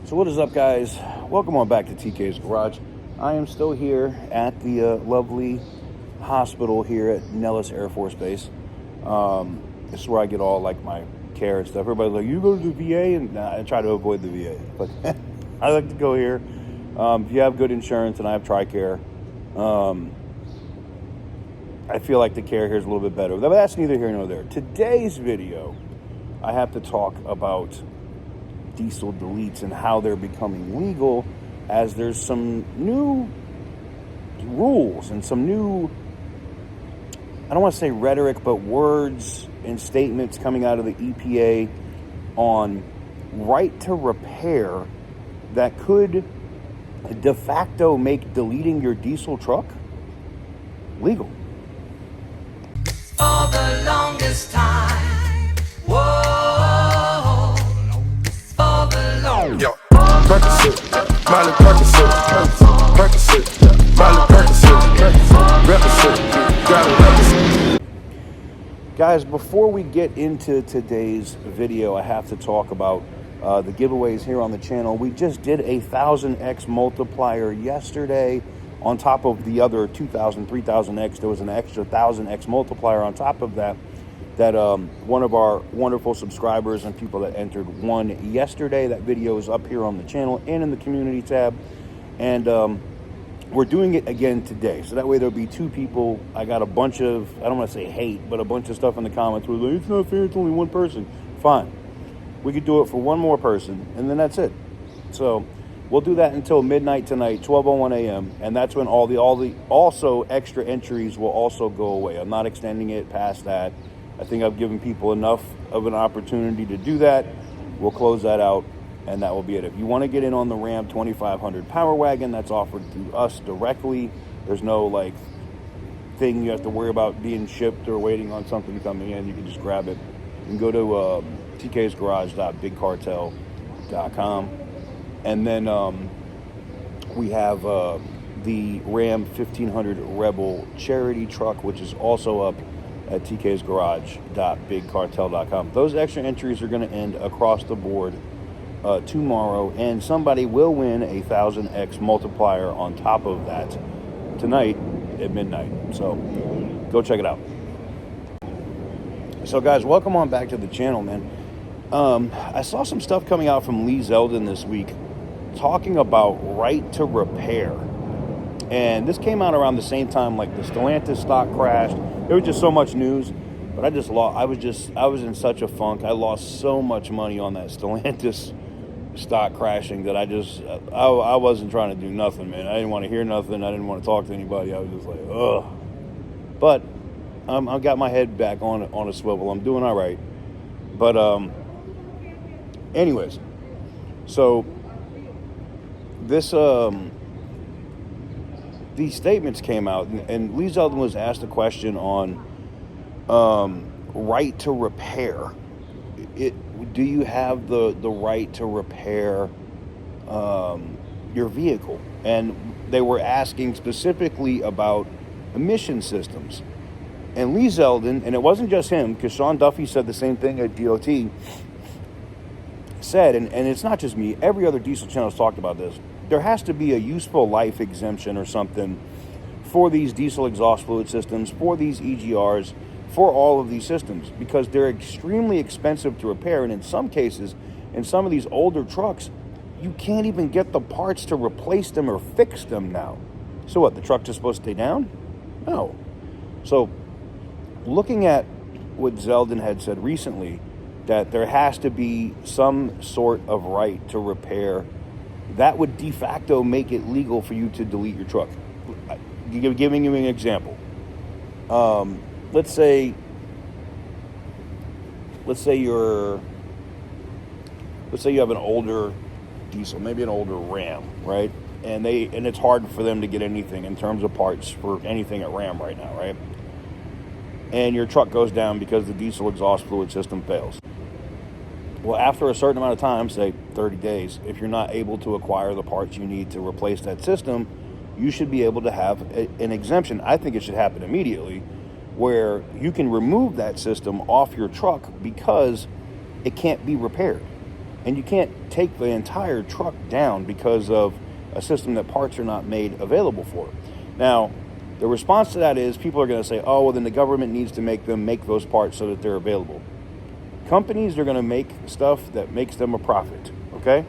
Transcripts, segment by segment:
So what is up, guys? Welcome on back to TK's Garage. I am still here at the lovely hospital here at Nellis Air Force Base. This is where I get all like my care and stuff. Everybody's like, you go to the VA? And I try to avoid the VA, but I like to go here. If you have good insurance, and I have TRICARE, I feel like the care here is a little bit better. But that's neither here nor there. Today's video, I have to talk about diesel deletes and how they're becoming legal, as there's some new rules and some new, I don't want to say rhetoric, but words and statements coming out of the EPA on right to repair that could de facto make deleting your diesel truck legal. For the longest time, whoa, for the longest. Yo, Percocet, Miley Percocet, Miley Percocet, got it. Guys, before we get into today's video, I have to talk about the giveaways here on the channel. We just did a 1000x multiplier yesterday. On top of the other 2000, 3000x, there was an extra 1000x multiplier on top of that one of our wonderful subscribers and people that entered won yesterday. That video is up here on the channel and in the community tab. And we're doing it again today. So that way there'll be two people. I got a bunch of, I don't want to say hate, but a bunch of stuff in the comments where like, it's not fair, it's only one person. Fine. We could do it for one more person, and then that's it. So we'll do that until midnight tonight, 12:01 a.m., and that's when all the also extra entries will also go away. I'm not extending it past that. I think I've given people enough of an opportunity to do that. We'll close that out, and that will be it. If you want to get in on the Ram 2500 Power Wagon, that's offered through us directly. There's no like thing you have to worry about being shipped or waiting on something coming in. You can just grab it. You can go to tksgarage.bigcartel.com. And then we have the Ram 1500 Rebel charity truck, which is also up at tksgarage.bigcartel.com. Those extra entries are going to end across the board tomorrow, and somebody will win a 1000x multiplier on top of that tonight at midnight. So go check it out. So guys, welcome on back to the channel, man. I saw some stuff coming out from Lee Zeldin this week talking about right to repair. And this came out around the same time like the Stellantis stock crashed. There was just so much news, but I was in such a funk. I lost so much money on that Stellantis stock crashing that I wasn't trying to do nothing, man. I didn't want to hear nothing. I didn't want to talk to anybody. I was just like, ugh. But I've got my head back on a swivel. I'm doing all right. But anyways, so this these statements came out, and Lee Zeldin was asked a question on right to repair. Do you have the right to repair your vehicle? And they were asking specifically about emission systems. And Lee Zeldin, and it wasn't just him, because Sean Duffy said the same thing at DOT, said, and it's not just me, every other diesel channel has talked about this, there has to be a useful life exemption or something for these diesel exhaust fluid systems, for these EGRs, for all of these systems, because they're extremely expensive to repair. And in some cases, in some of these older trucks, you can't even get the parts to replace them or fix them now. So what, the truck just supposed to stay down? No. So looking at what Zeldin had said recently, that there has to be some sort of right to repair, that would de facto make it legal for you to delete your truck. Giving you an example. Let's say you have an older diesel, maybe an older Ram, right? And it's hard for them to get anything in terms of parts for anything at Ram right now, right? And your truck goes down because the diesel exhaust fluid system fails. Well, after a certain amount of time, say 30 days, if you're not able to acquire the parts you need to replace that system, you should be able to have an exemption. I think it should happen immediately, where you can remove that system off your truck because it can't be repaired. And you can't take the entire truck down because of a system that parts are not made available for. Now, the response to that is people are going to say, oh, well, then the government needs to make those parts so that they're available. Companies are going to make stuff that makes them a profit, okay?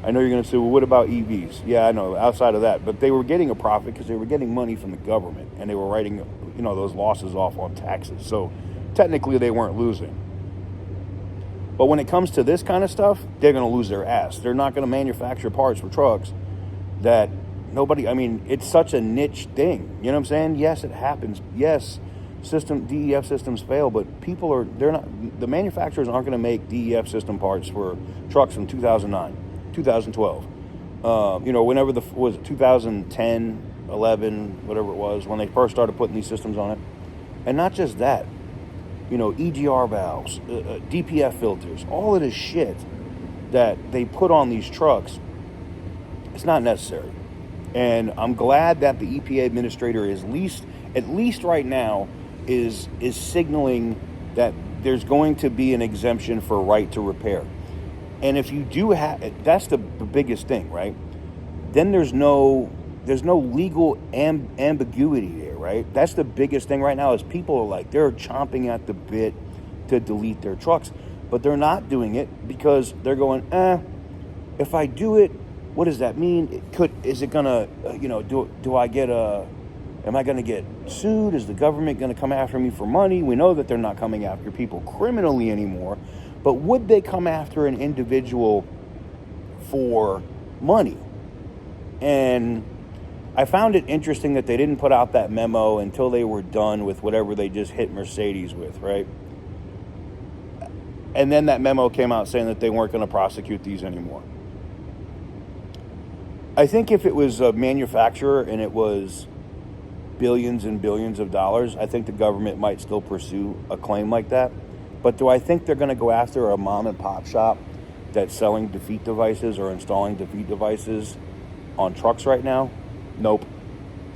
I know you're going to say, well, what about EVs? Yeah, I know, outside of that. But they were getting a profit because they were getting money from the government, and they were writing, those losses off on taxes. So technically they weren't losing. But when it comes to this kind of stuff, they're going to lose their ass. They're not going to manufacture parts for trucks that it's such a niche thing. You know what I'm saying? Yes, it happens. Yes, DEF systems fail, but the manufacturers aren't going to make DEF system parts for trucks from 2009, 2012. Whenever was it 2010, 11, whatever it was, when they first started putting these systems on it. And not just that, EGR valves, DPF filters, all of this shit that they put on these trucks, it's not necessary. And I'm glad that the EPA administrator is at least right now is signaling that there's going to be an exemption for right to repair. And if you do that's the biggest thing, right? Then there's no legal ambiguity there, right? That's the biggest thing right now is people are they're chomping at the bit to delete their trucks, but they're not doing it because they're going, if I do it, what does that mean? Is it gonna, am I gonna get sued? Is the government gonna come after me for money? We know that they're not coming after people criminally anymore, but would they come after an individual for money? And I found it interesting that they didn't put out that memo until they were done with whatever they just hit Mercedes with, right? And then that memo came out saying that they weren't gonna prosecute these anymore. I think if it was a manufacturer and it was billions and billions of dollars, I think the government might still pursue a claim like that. But do I think they're going to go after a mom and pop shop that's selling defeat devices or installing defeat devices on trucks right now? Nope.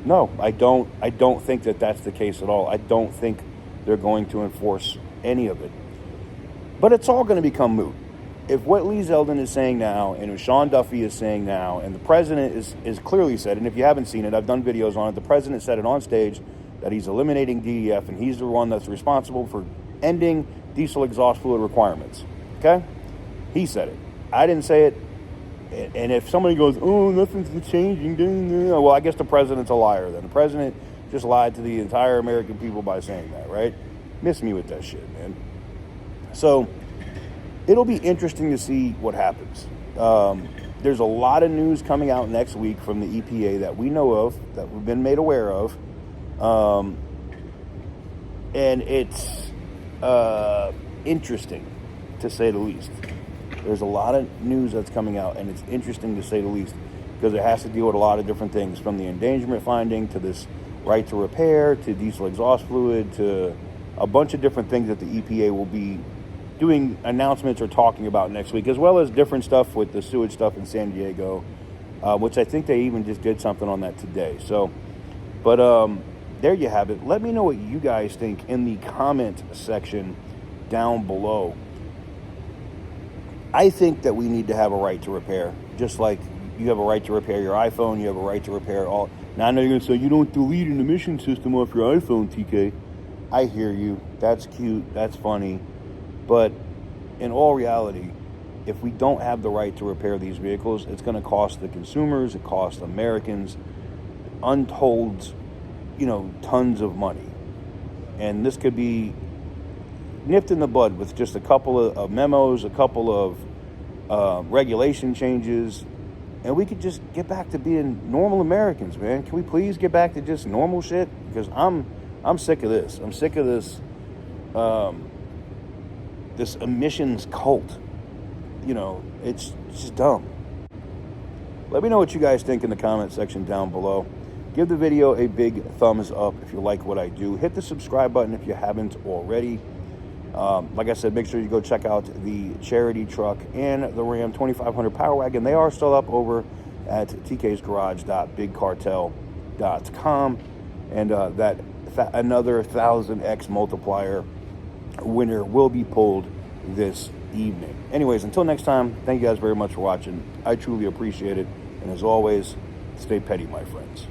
No, I don't think that that's the case at all. I don't think they're going to enforce any of it. But it's all going to become moot. If what Lee Zeldin is saying now, and what Sean Duffy is saying now, and the president is clearly said, and if you haven't seen it, I've done videos on it, the president said it on stage that he's eliminating DEF, and he's the one that's responsible for ending diesel exhaust fluid requirements. Okay? He said it. I didn't say it. And if somebody goes, oh, nothing's changing, well, I guess the president's a liar then. The president just lied to the entire American people by saying that, right? Miss me with that shit, man. So it'll be interesting to see what happens. There's a lot of news coming out next week from the EPA that we know of, that we've been made aware of. And it's interesting, to say the least. There's a lot of news that's coming out, and it's interesting, to say the least, because it has to deal with a lot of different things, from the endangerment finding to this right to repair to diesel exhaust fluid to a bunch of different things that the EPA will be doing announcements or talking about next week, as well as different stuff with the sewage stuff in San Diego, which I think they even just did something on that today. So, but there you have it. Let me know what you guys think in the comment section down below. I think that we need to have a right to repair, just like you have a right to repair your iPhone, you have a right to repair all. Now, I know you're going to say, you don't delete an emission system off your iPhone, TK. I hear you. That's cute. That's funny. But in all reality, if we don't have the right to repair these vehicles, it's going to cost the consumers, it costs Americans untold, tons of money. And this could be nipped in the bud with just a couple of memos, a couple of regulation changes, and we could just get back to being normal Americans, man. Can we please get back to just normal shit? Because I'm sick of this. I'm sick of this this emissions cult. It's just dumb. Let me know what you guys think in the comment section down below. Give the video a big thumbs up if you like what I do. Hit the subscribe button if you haven't already. Like I said, make sure you go check out the charity truck and the Ram 2500 Power Wagon. They are still up over at tk'sgarage.bigcartel.com. And another 1000X multiplier winner will be pulled this evening. Anyways, until next time, thank you guys very much for watching. I truly appreciate it. And as always, stay petty, my friends.